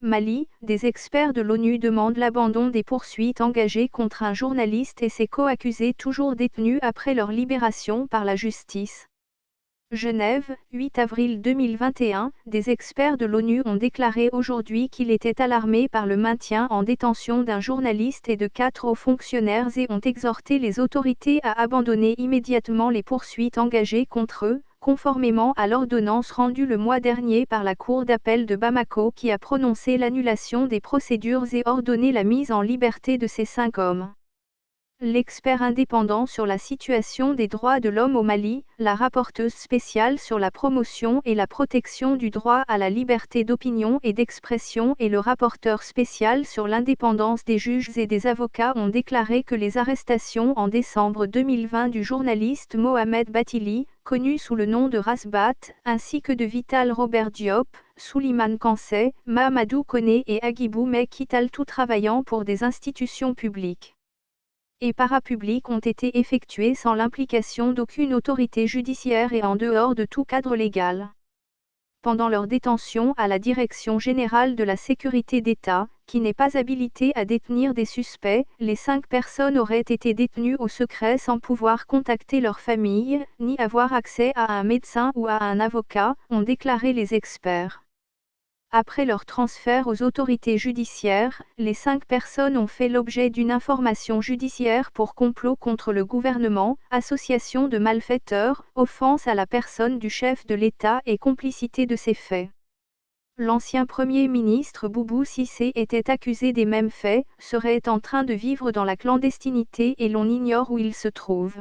Mali, des experts de l'ONU demandent l'abandon des poursuites engagées contre un journaliste et ses co-accusés toujours détenus après leur libération par la justice. Genève, 8 avril 2021, des experts de l'ONU ont déclaré aujourd'hui qu'il était alarmé par le maintien en détention d'un journaliste et de 4 hauts fonctionnaires et ont exhorté les autorités à abandonner immédiatement les poursuites engagées contre eux, conformément à l'ordonnance rendue le mois dernier par la Cour d'appel de Bamako qui a prononcé l'annulation des procédures et ordonné la mise en liberté de ces 5 hommes. L'expert indépendant sur la situation des droits de l'homme au Mali, la rapporteuse spéciale sur la promotion et la protection du droit à la liberté d'opinion et d'expression et le rapporteur spécial sur l'indépendance des juges et des avocats ont déclaré que les arrestations en décembre 2020 du journaliste Mohamed Bathily, connu sous le nom de Rasbat, ainsi que de Vital Robert Diop, Souleymane Kansé, Mahamadou Koné et Agibou Mekital tout travaillant pour des institutions publiques et parapublics ont été effectués sans l'implication d'aucune autorité judiciaire et en dehors de tout cadre légal. Pendant leur détention à la Direction générale de la sécurité d'État, qui n'est pas habilitée à détenir des suspects, les 5 personnes auraient été détenues au secret sans pouvoir contacter leur famille, ni avoir accès à un médecin ou à un avocat, ont déclaré les experts. Après leur transfert aux autorités judiciaires, les 5 personnes ont fait l'objet d'une information judiciaire pour complot contre le gouvernement, association de malfaiteurs, offense à la personne du chef de l'État et complicité de ces faits. L'ancien Premier ministre Boubou Cissé était accusé des mêmes faits, serait en train de vivre dans la clandestinité et l'on ignore où il se trouve.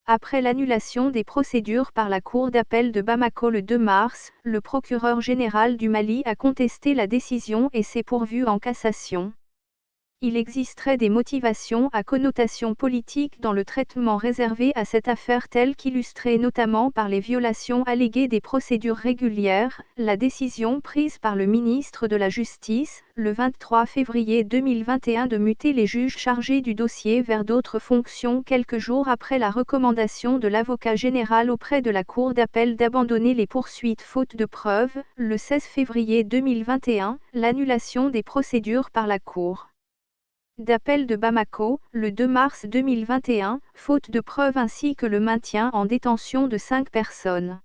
Après l'annulation des procédures par la Cour d'appel de Bamako le 2 mars, le procureur général du Mali a contesté la décision et s'est pourvu en cassation. Il existerait des motivations à connotation politique dans le traitement réservé à cette affaire telle qu'illustrée notamment par les violations alléguées des procédures régulières, la décision prise par le ministre de la Justice, le 23 février 2021 de muter les juges chargés du dossier vers d'autres fonctions quelques jours après la recommandation de l'avocat général auprès de la Cour d'appel d'abandonner les poursuites faute de preuves, le 16 février 2021, l'annulation des procédures par la Cour d'appel de Bamako, le 2 mars 2021, faute de preuves ainsi que le maintien en détention de 5 personnes.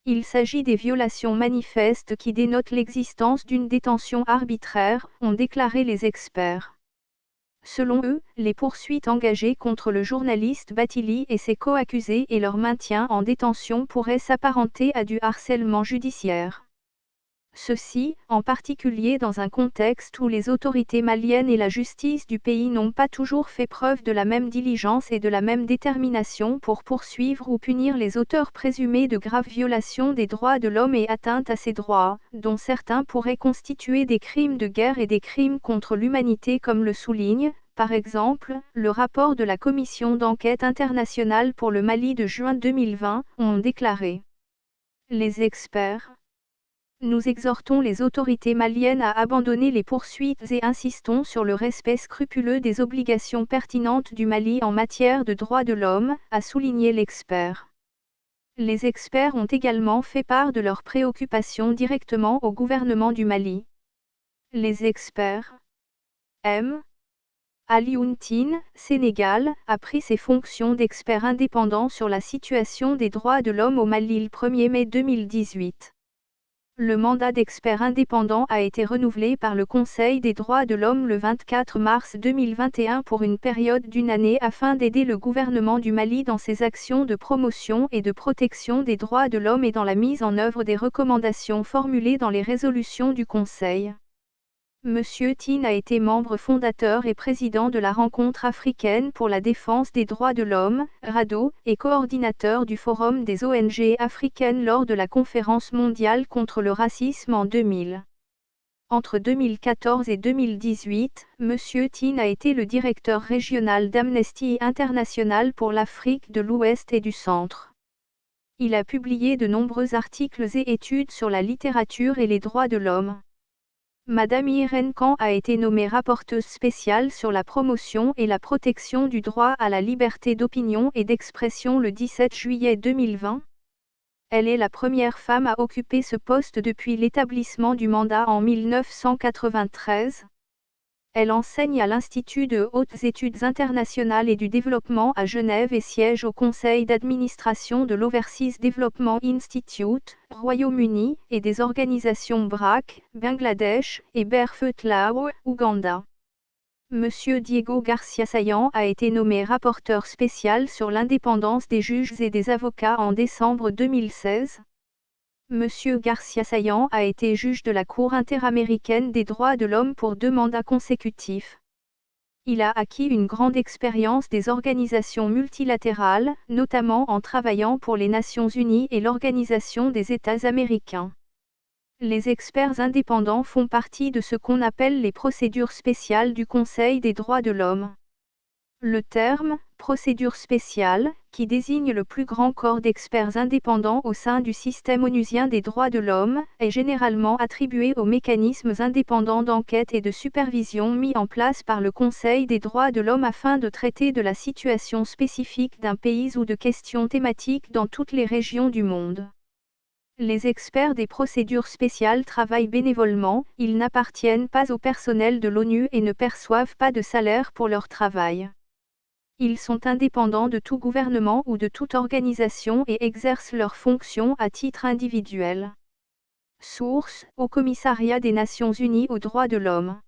Il s'agit des violations manifestes qui dénotent l'existence d'une détention arbitraire, ont déclaré les experts. Selon eux, les poursuites engagées contre le journaliste Bathily et ses co-accusés et leur maintien en détention pourraient s'apparenter à du harcèlement judiciaire. Ceci, en particulier dans un contexte où les autorités maliennes et la justice du pays n'ont pas toujours fait preuve de la même diligence et de la même détermination pour poursuivre ou punir les auteurs présumés de graves violations des droits de l'homme et atteintes à ces droits, dont certains pourraient constituer des crimes de guerre et des crimes contre l'humanité comme le souligne, par exemple, le rapport de la Commission d'enquête internationale pour le Mali de juin 2020, ont déclaré. Les experts. Nous exhortons les autorités maliennes à abandonner les poursuites et insistons sur le respect scrupuleux des obligations pertinentes du Mali en matière de droits de l'homme, a souligné l'expert. Les experts ont également fait part de leurs préoccupations directement au gouvernement du Mali. Les experts. M. Alioune Sénégal, a pris ses fonctions d'expert indépendant sur la situation des droits de l'homme au Mali le 1er mai 2018. Le mandat d'expert indépendant a été renouvelé par le Conseil des droits de l'homme le 24 mars 2021 pour une période d'une année afin d'aider le gouvernement du Mali dans ses actions de promotion et de protection des droits de l'homme et dans la mise en œuvre des recommandations formulées dans les résolutions du Conseil. Monsieur Tine a été membre fondateur et président de la Rencontre africaine pour la défense des droits de l'homme, RADDHO, et coordinateur du Forum des ONG africaines lors de la Conférence mondiale contre le racisme en 2000. Entre 2014 et 2018, Monsieur Tine a été le directeur régional d'Amnesty International pour l'Afrique de l'Ouest et du Centre. Il a publié de nombreux articles et études sur la littérature et les droits de l'homme. Madame Irène Khan a été nommée rapporteuse spéciale sur la promotion et la protection du droit à la liberté d'opinion et d'expression le 17 juillet 2020. Elle est la première femme à occuper ce poste depuis l'établissement du mandat en 1993. Elle enseigne à l'Institut de hautes études internationales et du développement à Genève et siège au conseil d'administration de l'Overseas Development Institute, Royaume-Uni, et des organisations BRAC, Bangladesh, et Barefoot Lao, Ouganda. Monsieur Diego Garcia Saillant a été nommé rapporteur spécial sur l'indépendance des juges et des avocats en décembre 2016. Monsieur Garcia Saillant a été juge de la Cour interaméricaine des droits de l'homme pour 2 mandats consécutifs. Il a acquis une grande expérience des organisations multilatérales, notamment en travaillant pour les Nations Unies et l'Organisation des États américains. Les experts indépendants font partie de ce qu'on appelle les procédures spéciales du Conseil des droits de l'homme. Le terme « procédure spéciale », qui désigne le plus grand corps d'experts indépendants au sein du système onusien des droits de l'homme, est généralement attribué aux mécanismes indépendants d'enquête et de supervision mis en place par le Conseil des droits de l'homme afin de traiter de la situation spécifique d'un pays ou de questions thématiques dans toutes les régions du monde. Les experts des procédures spéciales travaillent bénévolement, ils n'appartiennent pas au personnel de l'ONU et ne perçoivent pas de salaire pour leur travail. Ils sont indépendants de tout gouvernement ou de toute organisation et exercent leurs fonctions à titre individuel. Source: Haut Commissariat des Nations Unies aux droits de l'homme.